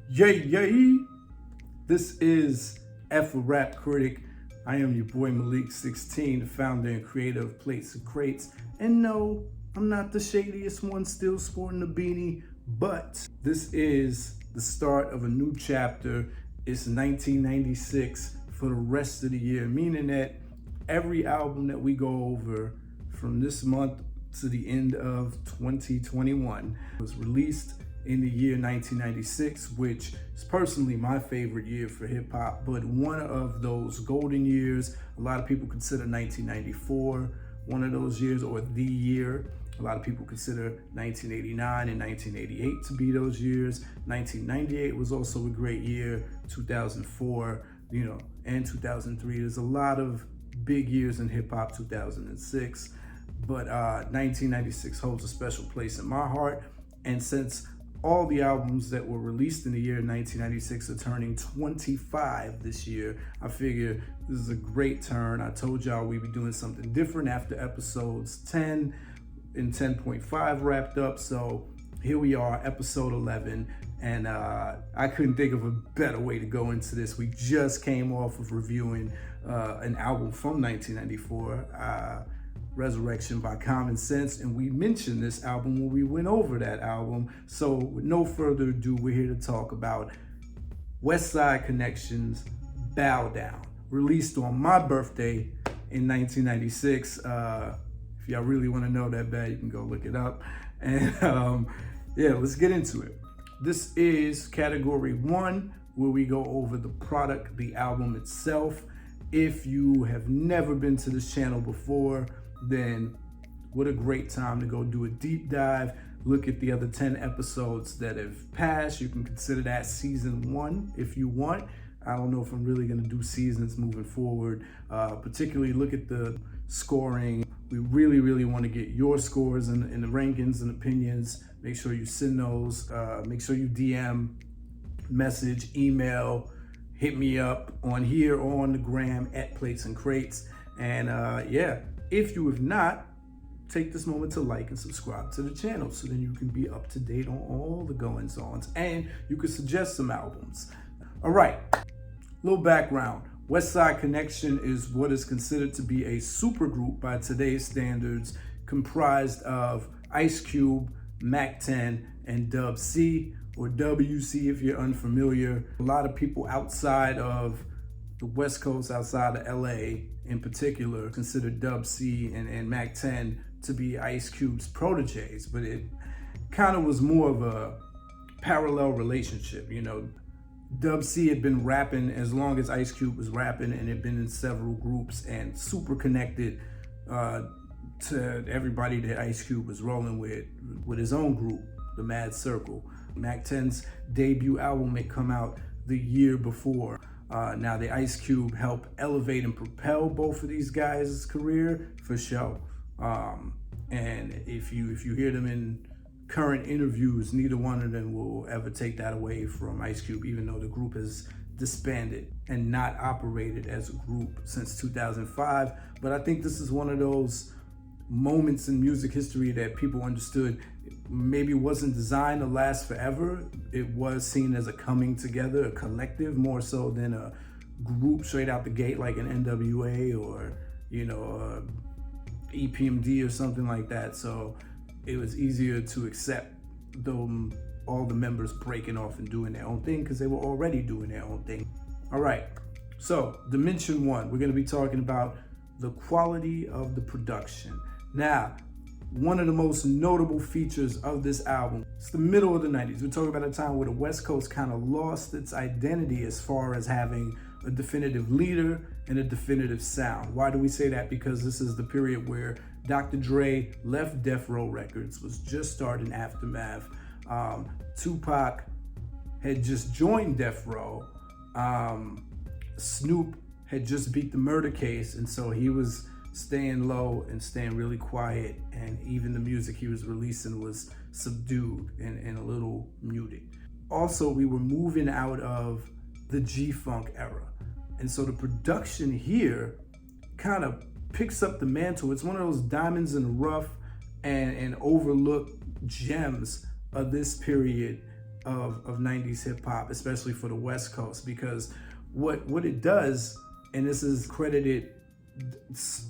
Yay, yay! This is A RAP CRITIC. I am your boy Malik 16, the founder and creator of Plates and Crates. And no, I'm not the shadiest one still sporting a beanie, but this is the start of a new chapter. It's 1996 for the rest of the year, meaning that every album that we go over from this month to the end of 2021 was released in the year 1996, which is personally my favorite year for hip hop, but one of those golden years. A lot of people consider 1994 one of those years, or the year. A lot of people consider 1989 and 1988 to be those years. 1998 was also a great year. 2004, and 2003. There's a lot of big years in hip hop. 2006, but 1996 holds a special place in my heart. And since all the albums that were released in the year 1996 are turning 25 this year, I figure this is a great turn. I told y'all we'd be doing something different after episodes 10 and 10.5 wrapped up. So here we are, episode 11. And I couldn't think of a better way to go into this. We just came off of reviewing an album from 1994, Resurrection by Common Sense, and we mentioned this album when we went over that album. So with no further ado, we're here to talk about Westside Connection's Bow Down, released on my birthday in 1996. If y'all really want to know that bad, you can go look it up. And yeah, let's get into it. This is category 1, where we go over the product, the album itself. If you have never been to this channel before, then what a great time to go do a deep dive, look at the other 10 episodes that have passed. You can consider that season 1 if you want. I don't know if I'm really going to do seasons moving forward. Particularly look at the scoring. We really want to get your scores and the rankings and opinions. Make sure you send those. Make sure you DM, message, email, hit me up on here or on the gram at Plates and Crates. And yeah, if you have not, take this moment to like and subscribe to the channel so then you can be up to date on all the goings-ons, and you can suggest some albums. All right, little background. Westside Connection is what is considered to be a supergroup by today's standards, comprised of Ice Cube, Mac 10, and Dub C, or WC if you're unfamiliar. A lot of people outside of the West Coast, outside of LA in particular, consider Dub C and Mac 10 to be Ice Cube's proteges, but it kind of was more of a parallel relationship. Dub C had been rapping as long as Ice Cube was rapping, and had been in several groups and super connected to everybody that Ice Cube was rolling with his own group, the Mad Circle. Mac 10's debut album had come out the year before. Now, the Ice Cube helped elevate and propel both of these guys' career for sure. And if you hear them in current interviews, neither one of them will ever take that away from Ice Cube, even though the group has disbanded and not operated as a group since 2005. But I think this is one of those moments in music history that people understood maybe wasn't designed to last forever. It was seen as a coming together, a collective, more so than a group straight out the gate like an NWA or EPMD or something like that. So it was easier to accept all the members breaking off and doing their own thing because they were already doing their own thing. All right, so Dimension 1, we're going to be talking about the quality of the production. Now, one of the most notable features of this album, it's the middle of the 90s. We're talking about a time where the West Coast kind of lost its identity as far as having a definitive leader and a definitive sound. Why do we say that? Because this is the period where Dr. Dre left Death Row Records, was just starting Aftermath. Tupac had just joined Death Row. Snoop had just beat the murder case, and so he was staying low and staying really quiet, and even the music he was releasing was subdued and a little muted. Also, we were moving out of the G-Funk era, and so the production here kind of picks up the mantle. It's one of those diamonds in the rough and overlooked gems of this period of 90s hip hop, especially for the West Coast, because what it does, and this is credited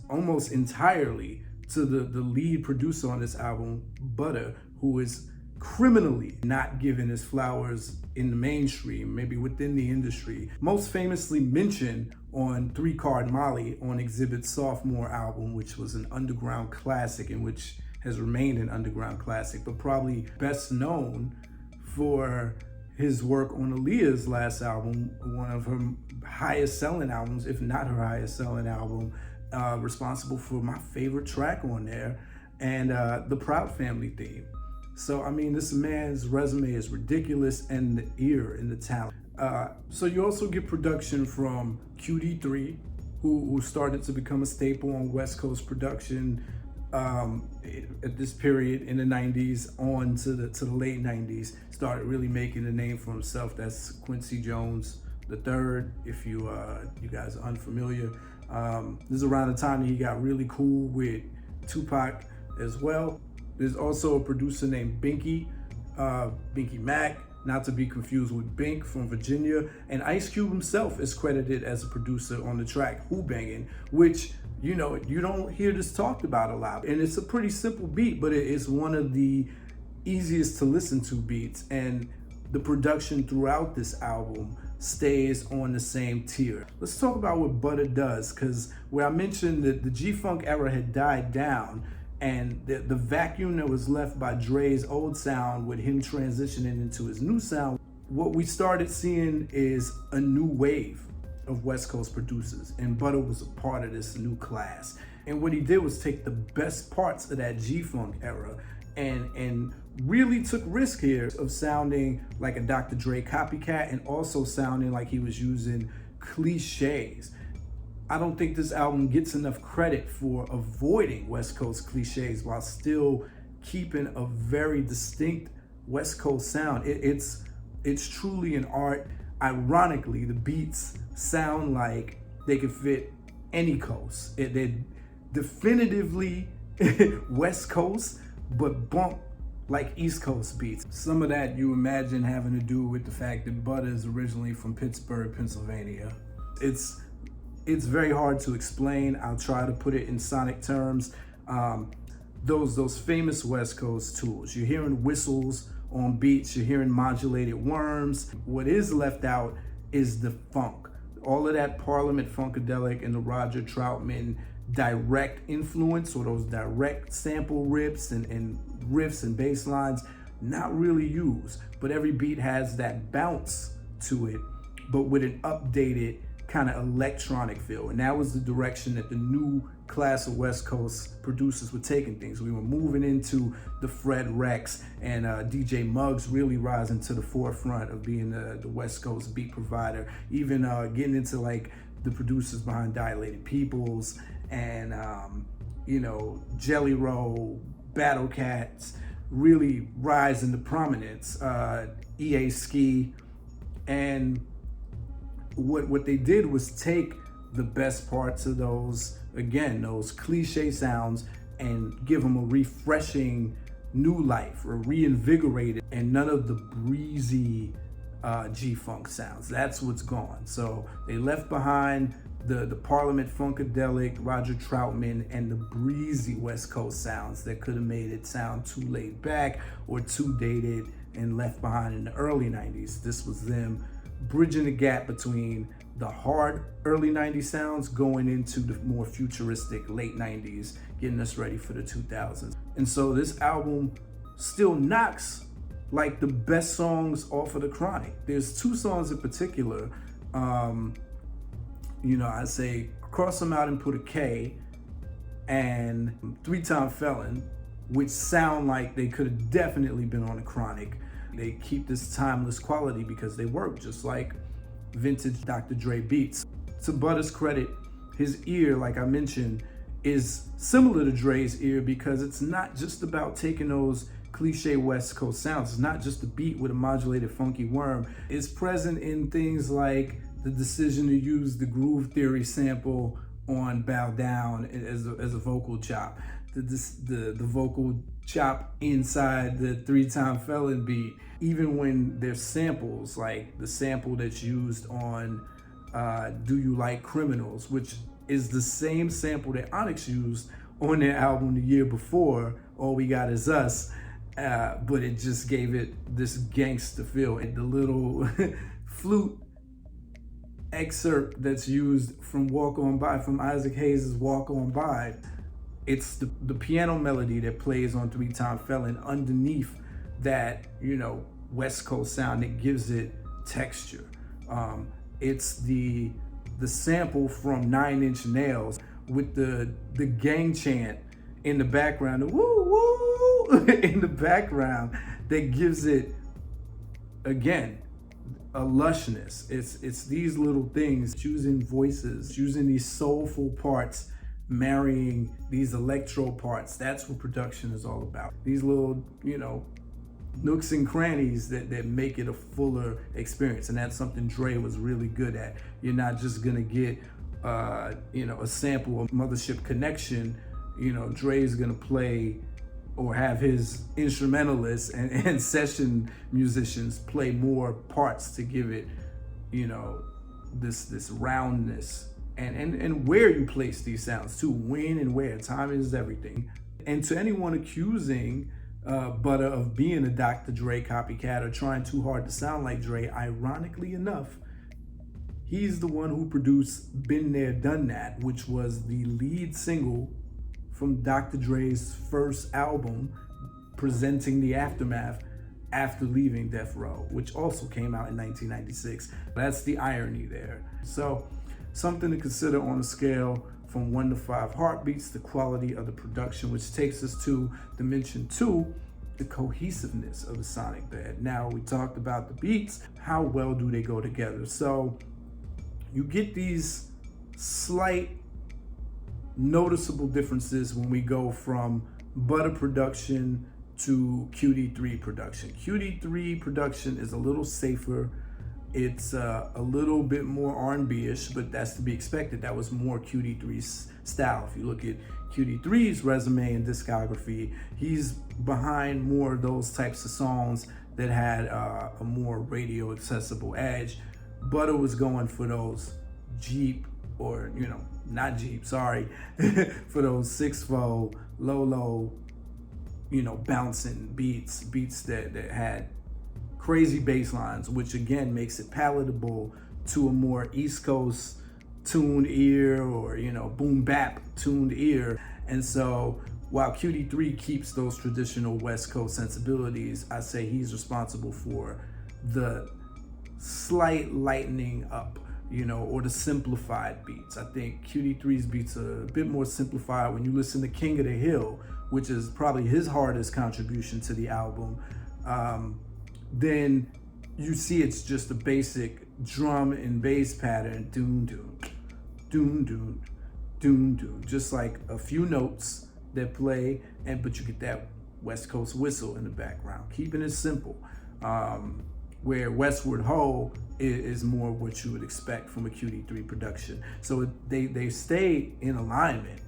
almost entirely to the lead producer on this album, Butter, who is criminally not given his flowers in the mainstream, maybe within the industry. Most famously mentioned on 3 Card Molly on Exhibit's sophomore album, which was an underground classic and which has remained an underground classic, but probably best known for his work on Aaliyah's last album, one of her highest selling albums, if not her highest selling album, responsible for my favorite track on there, and the Proud Family theme. So, I mean, this man's resume is ridiculous, and the ear and the talent. So you also get production from QD3, who started to become a staple on West Coast production at this period in the 90s on to the late 90s. Started really making a name for himself. That's Quincy Jones III, if you guys are unfamiliar. This is around the time that he got really cool with Tupac as well. There's also a producer named Binky Mac, not to be confused with Bink from Virginia. And Ice Cube himself is credited as a producer on the track Who Bangin', which, you know, you don't hear this talked about a lot. And it's a pretty simple beat, but it's one of the easiest to listen to beats. And the production throughout this album stays on the same tier. Let's talk about what Butter does, because where I mentioned that the G-Funk era had died down, and the vacuum that was left by Dre's old sound with him transitioning into his new sound, what we started seeing is a new wave of West Coast producers, and Butter was a part of this new class. And what he did was take the best parts of that G-Funk era and really took risk here of sounding like a Dr. Dre copycat and also sounding like he was using cliches. I don't think this album gets enough credit for avoiding West Coast cliches while still keeping a very distinct West Coast sound. It's truly an art. Ironically, the beats sound like they could fit any coast. They're definitively West Coast, but bump like East Coast beats. Some of that you imagine having to do with the fact that Butter is originally from Pittsburgh, Pennsylvania. It's very hard to explain. I'll try to put it in sonic terms. Those famous West Coast tools. You're hearing whistles on beats, you're hearing modulated worms. What is left out is the funk. All of that Parliament Funkadelic and the Roger Troutman direct influence, or those direct sample rips and riffs and bass lines, not really used. But every beat has that bounce to it, but with an updated kind of electronic feel. And that was the direction that the new class of West Coast producers were taking things. We were moving into the Fred Rex and DJ Muggs really rising to the forefront of being the West Coast beat provider, even getting into like the producers behind Dilated Peoples and you know, Jelly Roll, Battle Cats really rise into prominence. EA Ski. And what they did was take the best parts of those, again, those cliche sounds, and give them a refreshing new life, or reinvigorated, and none of the breezy G-Funk sounds. That's what's gone. So they left behind the Parliament Funkadelic, Roger Troutman, and the breezy West Coast sounds that could have made it sound too laid back or too dated and left behind in the early 90s. This was them bridging the gap between the hard early 90s sounds going into the more futuristic late 90s, getting us ready for the 2000s. And so this album still knocks like the best songs off of The Chronic. There's 2 songs in particular, you know, I say Cross Them Out and Put a K and 3-Time Felon, which sound like they could have definitely been on The Chronic. They keep this timeless quality because they work just like vintage Dr. Dre beats. To Butter's credit, his ear, like I mentioned, is similar to Dre's ear because it's not just about taking those cliche West Coast sounds. It's not just a beat with a modulated funky worm. It's present in things like the decision to use the Groove Theory sample on Bow Down as a vocal chop. the vocal chop inside the 3-time felon beat. Even when there's samples, like the sample that's used on Do You Like Criminals, which is the same sample that Onyx used on their album the year before, All We Got Is Us, but it just gave it this gangster feel. And the little flute excerpt that's used from Walk On By, from Isaac Hayes' Walk On By, it's the piano melody that plays on 3-time felon underneath that, you know, West Coast sound that gives it texture. It's the sample from 9 Inch Nails with the gang chant in the background, the woo woo in the background, that gives it, again, a lushness. It's these little things, choosing voices, choosing these soulful parts, marrying these electro parts. That's what production is all about. These little, you know, nooks and crannies that make it a fuller experience. And that's something Dre was really good at. You're not just gonna get you know, a sample of Mothership Connection. You know, Dre's gonna play or have his instrumentalists and session musicians play more parts to give it, you know, this roundness. And where you place these sounds too, when and where. Timing is everything. And to anyone accusing Butter of being a Dr. Dre copycat or trying too hard to sound like Dre, ironically enough, he's the one who produced Been There, Done That, which was the lead single from Dr. Dre's first album, presenting the aftermath after leaving Death Row, which also came out in 1996. That's the irony there. So, something to consider on a scale from 1 to 5 heartbeats, the quality of the production, which takes us to dimension 2, the cohesiveness of the sonic bed. Now, we talked about the beats, how well do they go together? So you get these slight noticeable differences when we go from Butter production to QD3 production. QD3 production is a little safer. It's a little bit more R&B-ish, but that's to be expected. That was more QD3's style. If you look at QD3's resume and discography, he's behind more of those types of songs that had a more radio accessible edge. Butter was going for those Jeep, or, you know, not Jeep, sorry, for those 6/4, low, you know, bouncing beats that had crazy bass lines, which again makes it palatable to a more East Coast tuned ear, or, you know, boom bap tuned ear. And so while QD3 keeps those traditional West Coast sensibilities, I say he's responsible for the slight lightening up, you know, or the simplified beats. I think QD3's beats are a bit more simplified. When you listen to King of the Hill, which is probably his hardest contribution to the album, then you see it's just a basic drum and bass pattern, doom doom, doom doom, doom doom, just like a few notes that play, but you get that West Coast whistle in the background, keeping it simple. Where Westward Ho is more what you would expect from a QD3 production. So they stay in alignment.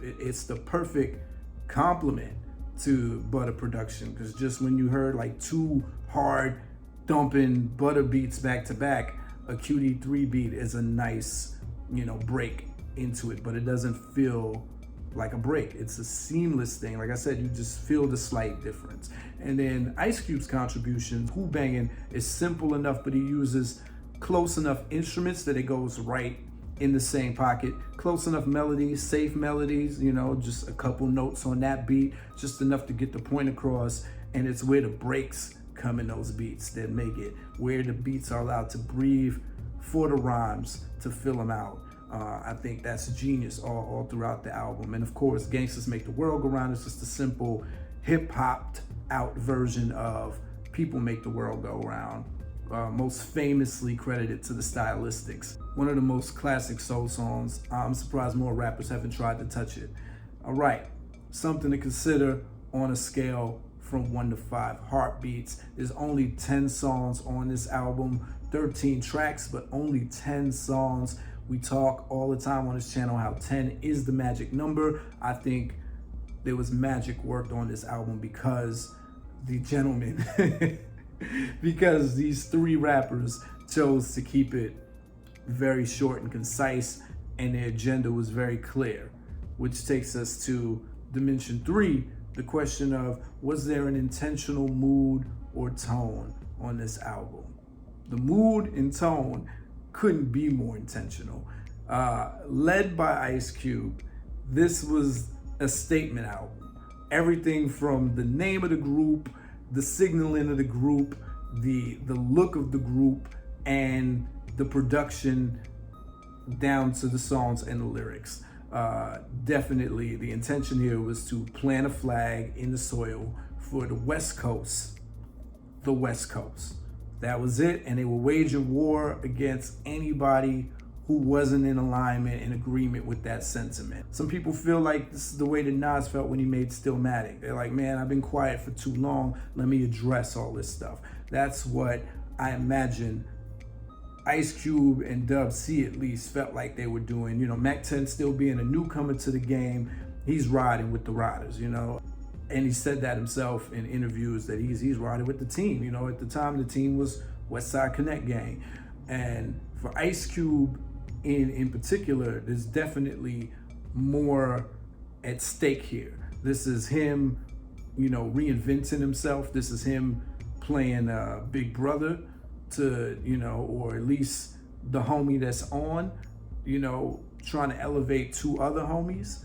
It's the perfect complement to Butter production, because just when you heard like 2 hard thumping Butter beats back to back, a QD3 beat is a nice, you know, break into it, but it doesn't feel like a break. It's a seamless thing. Like I said, you just feel the slight difference. And then Ice Cube's contribution, Who Bangin', is simple enough, but he uses close enough instruments that it goes right in the same pocket. Close enough melodies, safe melodies, you know, just a couple notes on that beat, just enough to get the point across. And it's where the breaks come in those beats that make it, where the beats are allowed to breathe for the rhymes to fill them out. I think that's genius all throughout the album. And of course, Gangsters Make the World Go Round is just a simple hip-hopped out version of People Make the World Go Round, most famously credited to the Stylistics. One of the most classic soul songs. I'm surprised more rappers haven't tried to touch it. All right, something to consider on a scale from 1 to 5 heartbeats. There's only 10 songs on this album, 13 tracks, but only 10 songs. We talk all the time on this channel how 10 is the magic number. I think there was magic worked on this album because the gentleman, because these three rappers chose to keep it very short and concise, and their agenda was very clear, which takes us to dimension 3, the question of, was there an intentional mood or tone on this album? The mood and tone couldn't be more intentional. Led by Ice Cube, this was a statement album. Everything from the name of the group, the signaling of the group, the look of the group, and the production down to the songs and the lyrics. Definitely the intention here was to plant a flag in the soil for the West Coast. The West Coast. That was it, and they were waging war against anybody who wasn't in alignment and agreement with that sentiment. Some people feel like this is the way that Nas felt when he made Stillmatic. They're like, man, I've been quiet for too long, let me address all this stuff. That's what I imagine Ice Cube and Dub C at least felt like they were doing. You know, Mac 10 still being a newcomer to the game, he's riding with the riders, you know. And he said that himself in interviews that he's riding with the team. You know, at the time the team was Westside Connect gang. And for Ice Cube in particular, there's definitely more at stake here. This is him, you know, reinventing himself. This is him playing Big Brother to, you know, or at least the homie that's on, you know, trying to elevate two other homies.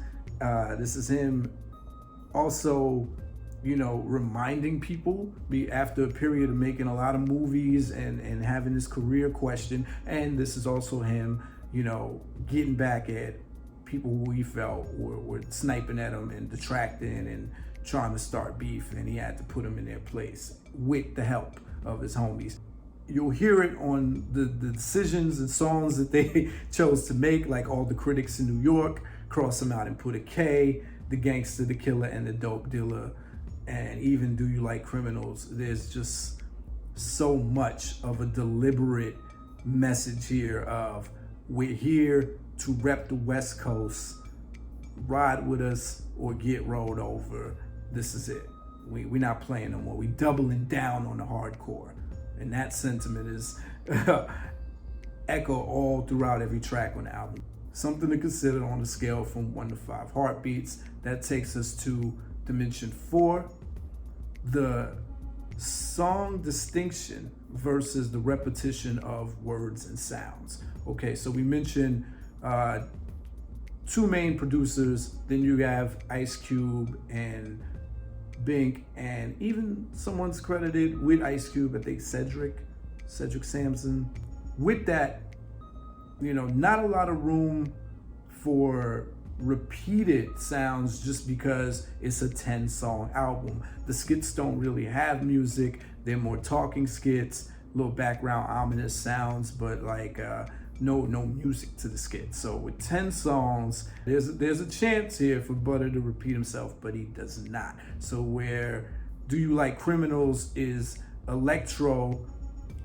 This is him also, you know, reminding people after a period of making a lot of movies and having his career questioned. And this is also him, you know, getting back at people who he felt were sniping at him and detracting and trying to start beef, and he had to put them in their place with the help of his homies. You'll hear it on the decisions and songs that they chose to make, like All the Critics in New York, Cross Them Out and Put a K, The Gangster, The Killer, and The Dope Dealer, and even Do You Like Criminals. There's just so much of a deliberate message here of, we're here to rep the West Coast, ride with us or get rolled over. This is it. We're not playing no more. We doubling down on the hardcore. And that sentiment is echo all throughout every track on the album. Something to consider on a scale from 1 to 5 heartbeats. That takes us to dimension 4, the song distinction versus the repetition of words and sounds. Okay, so we mentioned 2 main producers, then you have Ice Cube and Bink, and even someone's credited with Ice Cube, I think Cedric Sampson. With that, you know, not a lot of room for repeated sounds just because it's a 10-song album. The skits don't really have music. They're more talking skits, little background ominous sounds, but like no music to the skit. So with 10 songs, there's a chance here for Butter to repeat himself, but he does not. So where Do You Like Criminals is electro,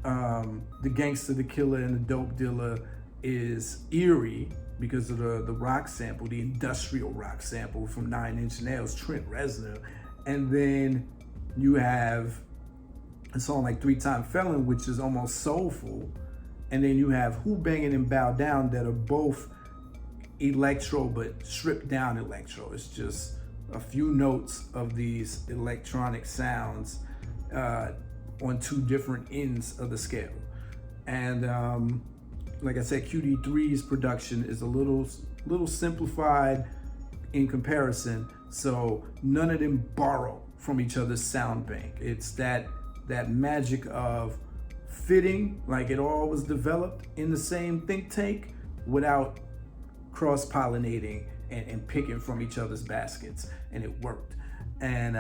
The Gangster, The Killer, and The Dope Dealer is eerie because of the rock sample, the industrial rock sample from 9 Inch Nails, Trent Reznor. And then you have a song like 3-Time Felon, which is almost soulful. And then you have Who Bangin' and Bow Down that are both electro, but stripped down electro. It's just a few notes of these electronic sounds on 2 different ends of the scale. And like I said, QD3's production is a little simplified in comparison. So none of them borrow from each other's sound bank. It's that magic of fitting, like it all was developed in the same think tank without cross-pollinating and picking from each other's baskets, and it worked. And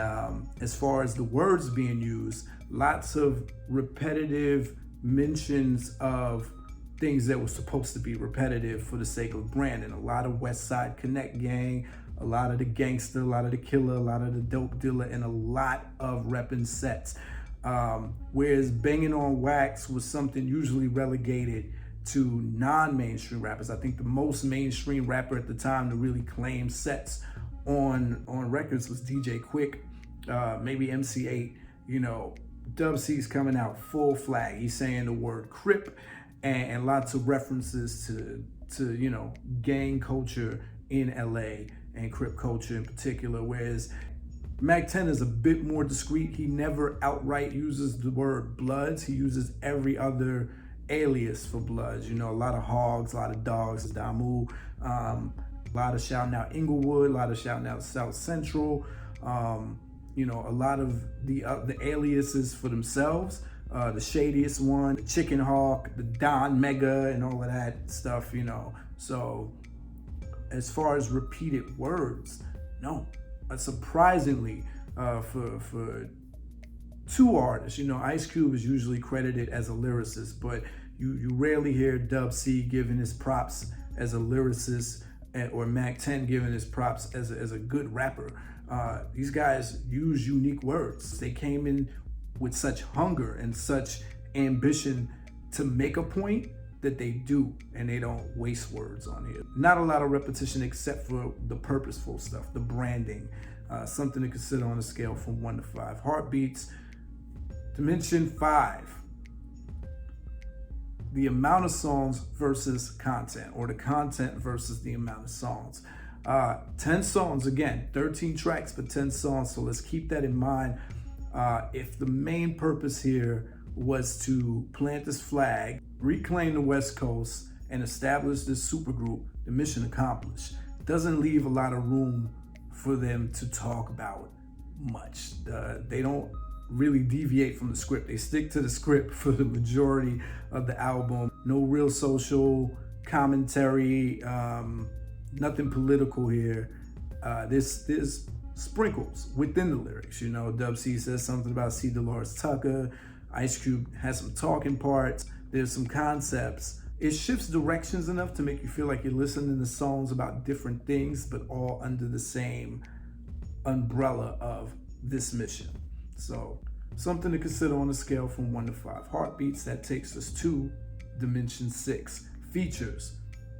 as far as the words being used, lots of repetitive mentions of things that were supposed to be repetitive for the sake of branding. A lot of Westside Connect gang, a lot of the gangster, a lot of the killer, a lot of the dope dealer, and a lot of repping sets. Whereas banging on wax was something usually relegated to non-mainstream rappers. I think the most mainstream rapper at the time to really claim sets on records was DJ Quick, maybe MC8. You know, Dub C's coming out full flag. He's saying the word Crip and lots of references to you know, gang culture in LA and Crip culture in particular. Whereas Mac 10 is a bit more discreet. He never outright uses the word Bloods. He uses every other alias for Bloods. You know, a lot of hogs, a lot of dogs, Damu, a lot of shouting out Inglewood, a lot of shouting out South Central. You know, a lot of the aliases for themselves. The shadiest one, the Chicken Hawk, the Don Mega, and all of that stuff, you know. So as far as repeated words, no. Surprisingly, for two artists, you know, Ice Cube is usually credited as a lyricist, but you rarely hear Dub C giving his props as a lyricist, or Mac 10 giving his props as a good rapper. These guys use unique words. They came in with such hunger and such ambition to make a point that they do, and they don't waste words on here. Not a lot of repetition except for the purposeful stuff, the branding. Something to consider on a scale from 1 to 5. Heartbeats, dimension 5. The amount of songs versus content, or the content versus the amount of songs. 10 songs, again, 13 tracks, but 10 songs, so let's keep that in mind. If the main purpose here was to plant this flag, reclaim the West Coast, and establish this supergroup, the mission accomplished. Doesn't leave a lot of room for them to talk about much. They don't really deviate from the script. They stick to the script for the majority of the album. No real social commentary, nothing political here. There's sprinkles within the lyrics. You know, Dub C says something about C. Dolores Tucker. Ice Cube has some talking parts. There's some concepts. It shifts directions enough to make you feel like you're listening to songs about different things, but all under the same umbrella of this mission. So something to consider on a scale from 1 to 5. Heartbeats, that takes us to dimension 6. Features.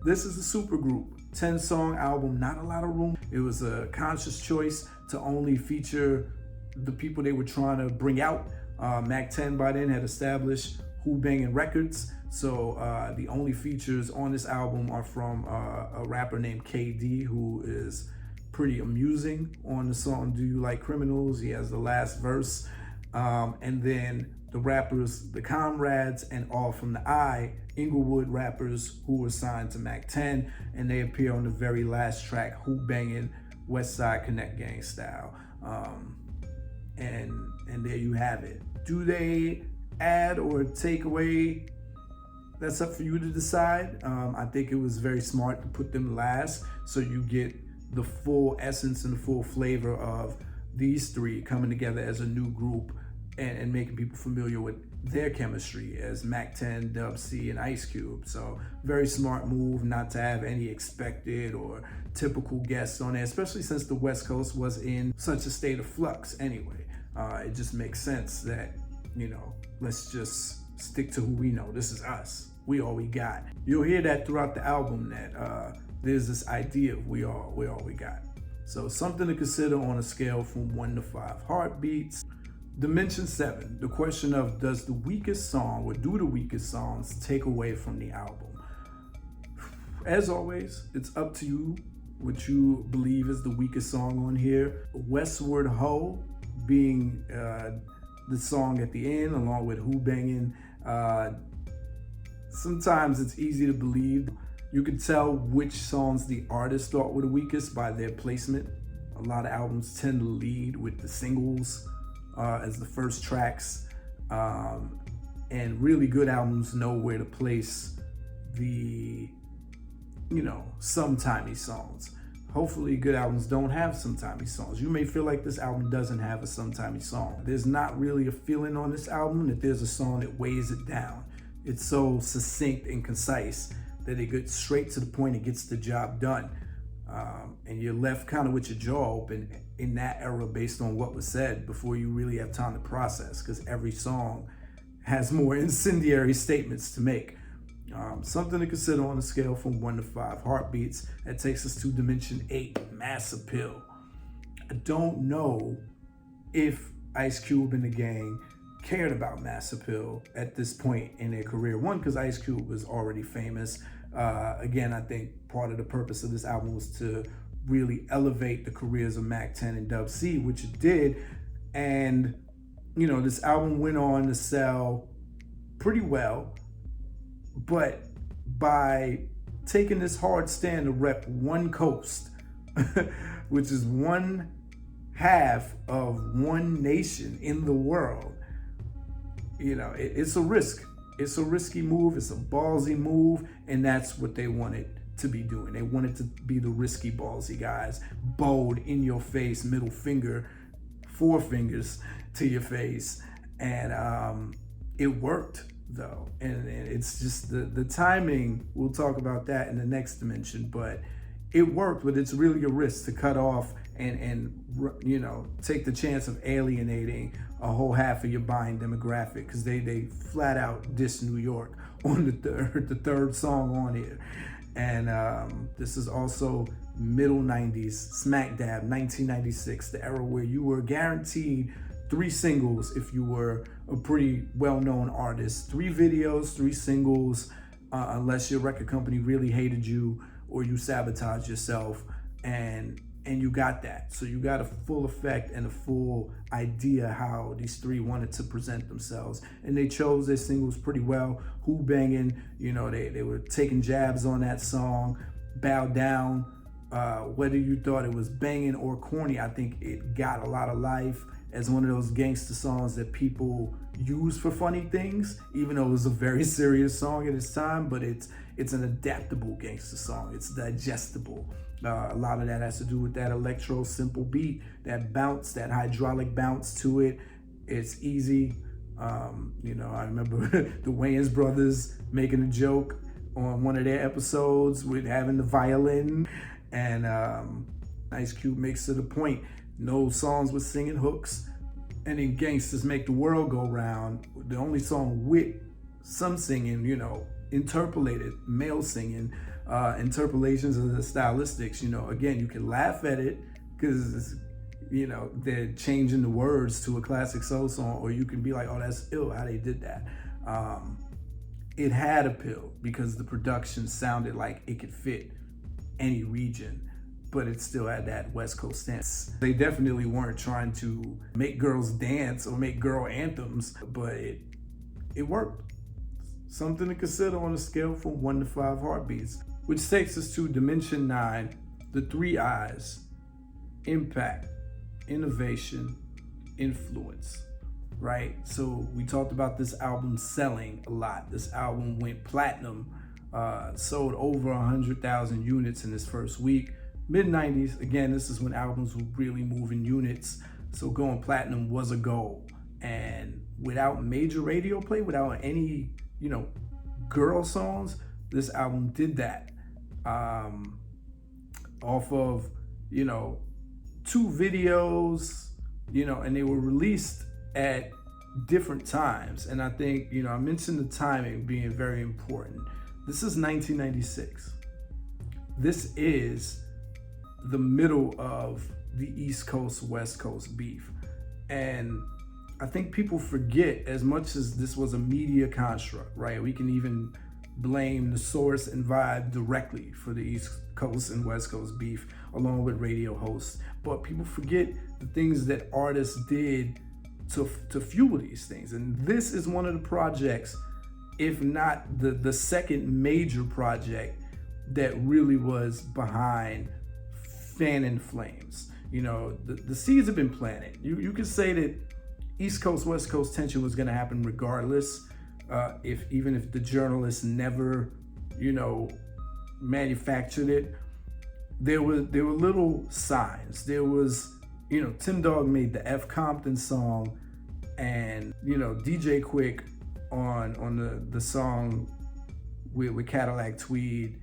This is a supergroup, 10-song album, not a lot of room. It was a conscious choice to only feature the people they were trying to bring out. Mac 10 by then had established Who Bangin' Records, so the only features on this album are from a rapper named KD, who is pretty amusing on the song Do You Like Criminals. He has the last verse, and then the rappers, the Comrades and All From The Eye, Inglewood rappers who were signed to Mac 10, and they appear on the very last track, Who Bangin' Westside Connect Gang Style. And there you have it. Do they add or take away? That's up for you to decide. I think it was very smart to put them last, so you get the full essence and the full flavor of these three coming together as a new group and making people familiar with their chemistry as Mac 10, Dub C, and Ice Cube. So very smart move not to have any expected or typical guests on there, especially since the West Coast was in such a state of flux anyway. It just makes sense that, you know, let's just stick to who we know. This is us. We all we got. You'll hear that throughout the album, that there's this idea of we all we got. So something to consider on a scale from 1 to 5. Heartbeats. Dimension 7, the question of does the weakest song or do the weakest songs take away from the album? As always, it's up to you what you believe is the weakest song on here. Westward Ho being the song at the end, along with Who Bangin'. Sometimes it's easy to believe. You can tell which songs the artist thought were the weakest by their placement. A lot of albums tend to lead with the singles as the first tracks, and really good albums know where to place the, you know, sometimey songs. Hopefully good albums don't have sometimey songs. You may feel like this album doesn't have a sometimey song. There's not really a feeling on this album that there's a song that weighs it down. It's so succinct and concise that it gets straight to the point and gets the job done. And you're left kind of with your jaw open in that era based on what was said before you really have time to process, because every song has more incendiary statements to make. Something to consider on a scale from 1 to 5. Heartbeats, that takes us to dimension 8, Mass Appeal. I don't know if Ice Cube and the gang cared about Mass Appeal at this point in their career. One, because Ice Cube was already famous. Again, I think part of the purpose of this album was to really elevate the careers of Mac 10 and Dub C, which it did. And, you know, this album went on to sell pretty well. But by taking this hard stand to rep one coast, which is one half of one nation in the world, you know, it's a risk. It's a risky move. It's a ballsy move. And that's what they wanted to be doing. They wanted to be the risky, ballsy guys. Bold, in your face, middle finger, four fingers to your face. And it worked, though. And it's just the timing. We'll talk about that in the next dimension. But it worked, but it's really a risk to cut off and you know, take the chance of alienating a whole half of your buying demographic, because they flat out diss New York on the third song on here. And this is also middle 90s, smack dab, 1996, the era where you were guaranteed 3 singles if you were a pretty well-known artist. 3 videos, 3 singles, unless your record company really hated you or you sabotaged yourself, and you got that. So you got a full effect and a full idea how these 3 wanted to present themselves. And they chose their singles pretty well. Who Bangin', you know, they were taking jabs on that song. Bow Down, whether you thought it was banging or corny, I think it got a lot of life as one of those gangster songs that people use for funny things, even though it was a very serious song at its time. But it's an adaptable gangster song. It's digestible. A lot of that has to do with that electro simple beat, that bounce, that hydraulic bounce to it. It's easy. You know, I remember the Wayans brothers making a joke on one of their episodes with having the violin, and Ice Cube makes it a point. No songs with singing hooks. And in Gangsters Make the World Go Round, the only song with some singing, you know, interpolated, male singing, interpolations of the stylistics. You know, again, you can laugh at it because, you know, they're changing the words to a classic soul song, or you can be like, oh, that's ill how they did that. It had appeal because the production sounded like it could fit any region, but it still had that West Coast stance. They definitely weren't trying to make girls dance or make girl anthems, but it worked. Something to consider on a scale from 1 to 5 heartbeats, which takes us to Dimension 9, the 3 I's: impact, innovation, influence, right? So we talked about this album selling a lot. This album went platinum, sold over 100,000 units in its first week. Mid-90s, again, this is when albums were really moving units. So going platinum was a goal. And without major radio play, without any, you know, girl songs, this album did that. Off of, you know, 2 videos, you know, and they were released at different times. And I think, you know, I mentioned the timing being very important. This is 1996. This is the middle of the East Coast, West Coast beef. And I think people forget, as much as this was a media construct, right? We can even blame the source and vibe directly for the East Coast and West Coast beef, along with radio hosts. But people forget the things that artists did to fuel these things. And this is one of the projects, if not the second major project, that really was behind fanning flames. You know, the seeds have been planted. You could say that East Coast, West Coast tension was gonna happen regardless, even if the journalists never, you know, manufactured it. There were little signs. There was, you know, Tim Dog made the F Compton song, and, you know, DJ Quick on the song with Cadillac Tweed,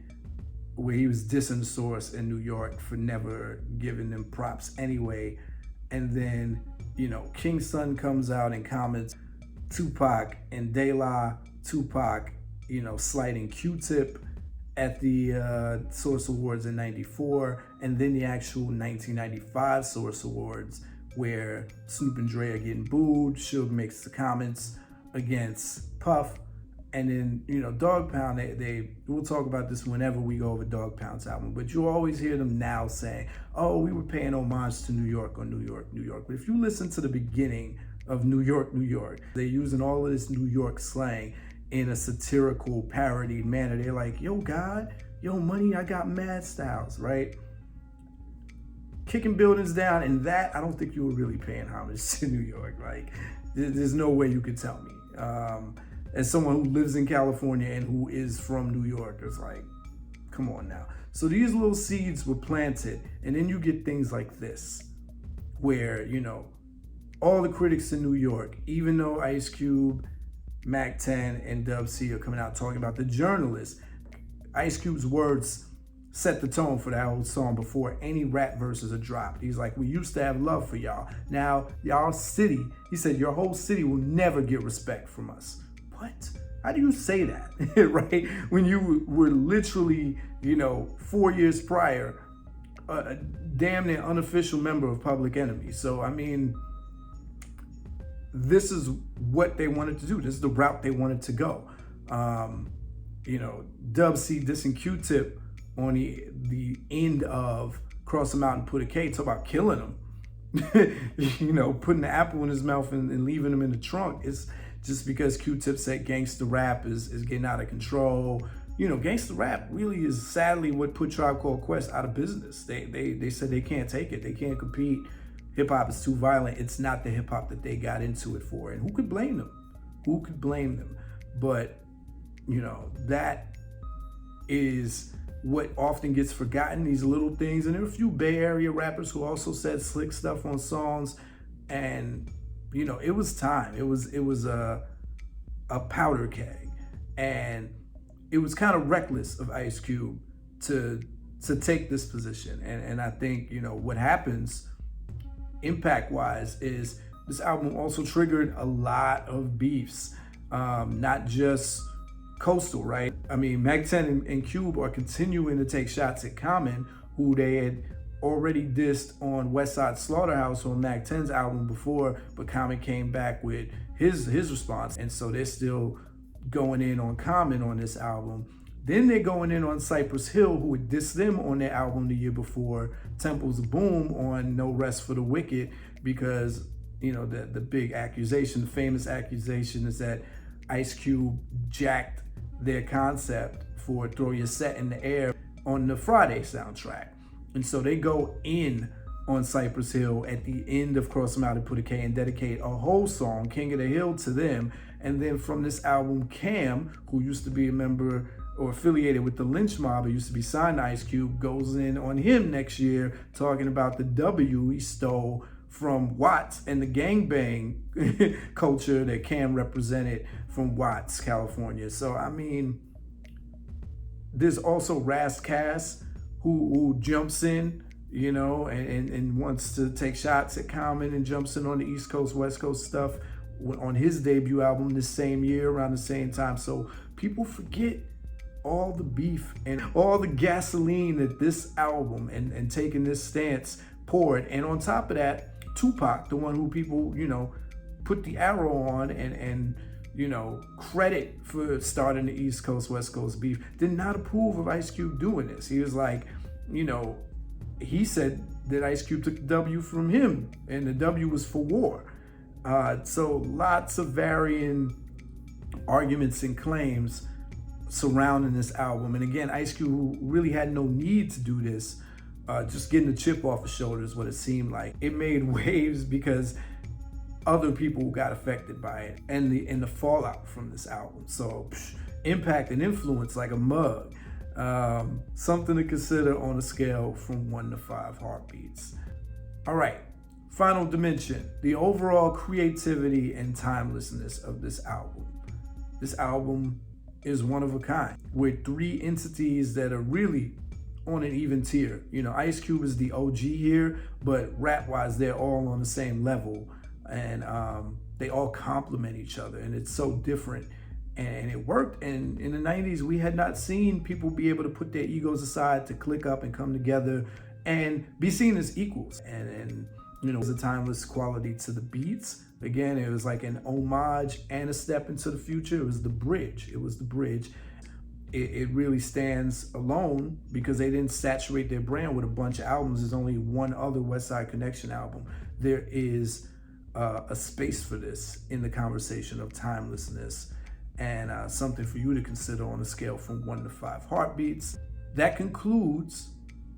where he was dissing the Source in New York for never giving them props anyway. And then, you know, King Son comes out and comments Tupac and De La, Tupac, you know, slighting Q-Tip, at the Source Awards in '94, and then the actual 1995 Source Awards, where Snoop and Dre are getting booed. Suge makes the comments against Puff, and then, you know, Dog Pound, we'll talk about this whenever we go over Dog Pound's album, but you'll always hear them now saying, oh, we were paying homage to New York, or New York, New York. But if you listen to the beginning of New York, New York, they're using all of this New York slang in a satirical, parodied manner. They're like, yo, God, yo, money, I got mad styles, right? Kicking buildings down, and that, I don't think you were really paying homage to New York. Like, there's no way you could tell me. As someone who lives in California and who is from New York, it's like, come on now. So these little seeds were planted, and then you get things like this, where, you know, all the critics in New York, even though Ice Cube, Mac 10, and Dub C are coming out talking about the journalists, Ice Cube's words set the tone for that whole song before any rap verses are dropped. He's like, we used to have love for y'all. Now, y'all city, he said, your whole city will never get respect from us. What? How do you say that, right? When you were literally, you know, 4 years prior, a damn near unofficial member of Public Enemy. So, I mean, this is what they wanted to do. This is the route they wanted to go. You know, Dub C dissing Q-Tip on the end of Cross the Mountain, Put a K, talk about killing him. You know, putting the apple in his mouth and leaving him in the trunk. It's just because Q-Tip said gangsta rap is getting out of control. You know, gangsta rap really is sadly what put Tribe Called Quest out of business. They said they can't take it. They can't compete. Hip hop is too violent. It's not the hip hop that they got into it for. And who could blame them? Who could blame them? But, you know, that is what often gets forgotten, these little things. And there are a few Bay Area rappers who also said slick stuff on songs. And, you know, it was time. It was a powder keg. And it was kind of reckless of Ice Cube to take this position. And I think, you know, what happens impact-wise is this album also triggered a lot of beefs, not just Coastal, right? I mean, Mac 10 and Cube are continuing to take shots at Common, who they had already dissed on Westside Slaughterhouse on Mac 10's album before, but Common came back with his response. And so they're still going in on Common on this album. Then they're going in on Cypress Hill, who had dissed them on their album the year before, Temples of Boom, on No Rest for the Wicked, because, you know, the big accusation, the famous accusation is that Ice Cube jacked their concept for Throw Your Set in the Air on the Friday soundtrack. And so they go in on Cypress Hill at the end of Cross the Mountain, Put a K, and dedicate a whole song, King of the Hill, to them. And then from this album, Cam, who used to be a member or affiliated with the Lynch Mob, who used to be signed to Ice Cube, goes in on him next year talking about the W he stole from Watts and the gangbang culture that Cam represented from Watts, California. So, I mean, there's also Ras Kass, who jumps in, you know, and wants to take shots at Common and jumps in on the East Coast, West Coast stuff on his debut album this same year, around the same time. So people forget all the beef and all the gasoline that this album and taking this stance poured. And on top of that, Tupac, the one who people, you know, put the arrow on and you know, credit for starting the East Coast, West Coast beef, did not approve of Ice Cube doing this. He was like, you know, he said that Ice Cube took the W from him and the W was for war. So lots of varying arguments and claims surrounding this album. And again, Ice Cube, who really had no need to do this, just getting the chip off his shoulders, what it seemed like. It made waves because other people got affected by it and the fallout from this album. So impact and influence like a mug. Something to consider on a scale from 1 to 5 heartbeats. All right, final dimension, the overall creativity and timelessness of this album. This album is one of a kind, with 3 entities that are really on an even tier. You know, Ice Cube is the OG here, but rap-wise, they're all on the same level. And they all complement each other, and it's so different And it worked. And in the 90s, we had not seen people be able to put their egos aside to click up and come together and be seen as equals. And you know, it was a timeless quality to the beats. Again, it was like an homage and a step into the future. It was the bridge. It was the bridge. It really stands alone because they didn't saturate their brand with a bunch of albums. There's only one other Westside Connection album. There is a space for this in the conversation of timelessness, and something for you to consider on a scale from 1 to 5 heartbeats. That concludes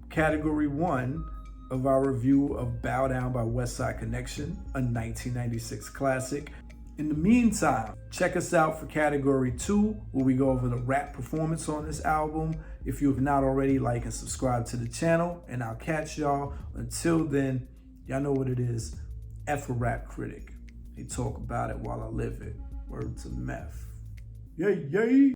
category 1 of our review of Bow Down by Westside Connection, a 1996 classic. In the meantime, check us out for category 2, where we go over the rap performance on this album. If you have not already, like and subscribe to the channel, and I'll catch y'all. Until then, y'all know what it is. F a rap critic. They talk about it while I live it. Word to meth. Yay, yay.